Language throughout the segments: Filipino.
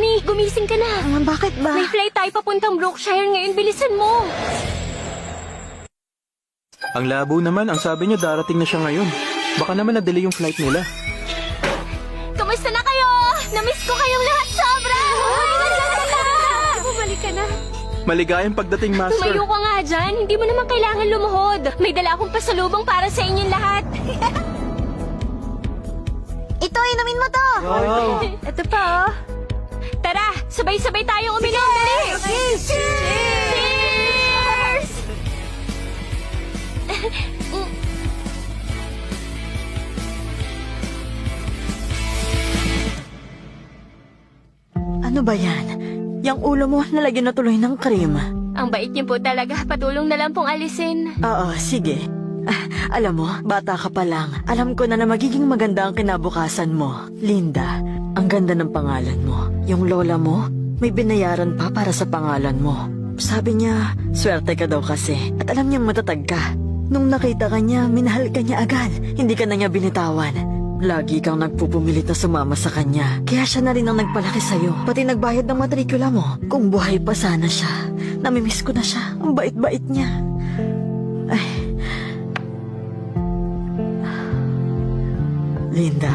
Honey, gumising ka na. Bakit ba? May flight tayo papuntang Brookshire ngayon. Bilisan mo. Ang labo naman, ang sabi niya darating na siya ngayon. Baka naman na-delay yung flight nila. Kamusta na kayo? Namiss ko kayong lahat sobra. Bumalik ka na. Maligayang pagdating, Master. Tumayo ka nga dyan. Hindi mo naman kailangan lumuhod. May dala akong pasalubong para sa inyong lahat. Ito, inumin mo to! Wow. Ito pa, oh. Tara, sabay-sabay tayong uminom. Cheers! Cheers! Ano ba yan? Yang ulo mo nalagyan na tuloy ng cream. Ang bait niyo po talaga. Patulong na lang pong alisin. Oo, sige. Alam mo, bata ka pa lang. Alam ko na magiging maganda ang kinabukasan mo. Linda, ang ganda ng pangalan mo. Yung lola mo, may binayaran pa para sa pangalan mo. Sabi niya, swerte ka daw kasi. At alam niyang matatag ka. Nung nakita ka niya, minahal ka niya agad. Hindi ka na niya binitawan. Lagi kang nagpupumilit na sumama sa kanya. Kaya siya na rin ang nagpalaki sa'yo. Pati nagbayad ng matrikula mo. Kung buhay pa sana siya. Namimiss ko na siya. Ang bait-bait niya. Ay. Linda?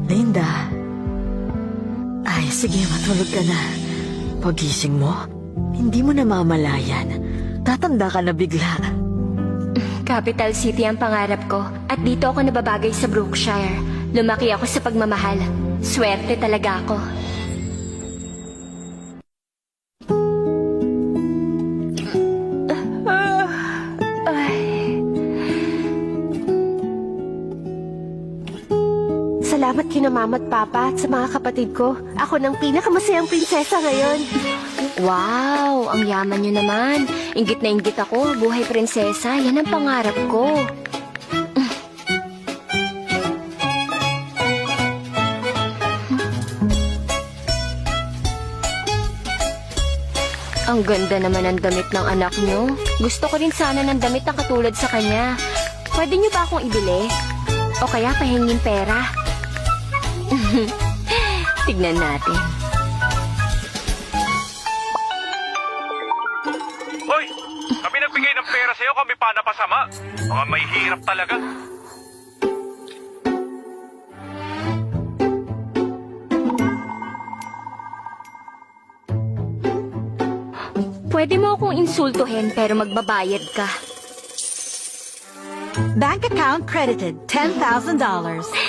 Linda? Ay, sige, matulog ka na. Pagising mo, hindi mo namamalayan. Tatanda ka na bigla. Capital City ang pangarap ko. At dito ako nababagay sa Brookshire. Lumaki ako sa pagmamahal. Swerte talaga ako. Salamat kina mama at papa at sa mga kapatid ko. Ako ng pinakamasayang prinsesa ngayon. Wow, ang yaman nyo naman. Inggit na inggit ako. Buhay prinsesa, yan ang pangarap ko. Ang ganda naman ng damit ng anak nyo. Gusto ko rin sana ng damit na katulad sa kanya. Pwede nyo ba akong ibili? O kaya pahingin pera? Tignan natin. Hoy! Kami nagbigay ng pera sa'yo, kami pa napasama. Mga may hirap talaga. Pwede mo akong insultuhin pero magbabayad ka. Bank account credited $10,000.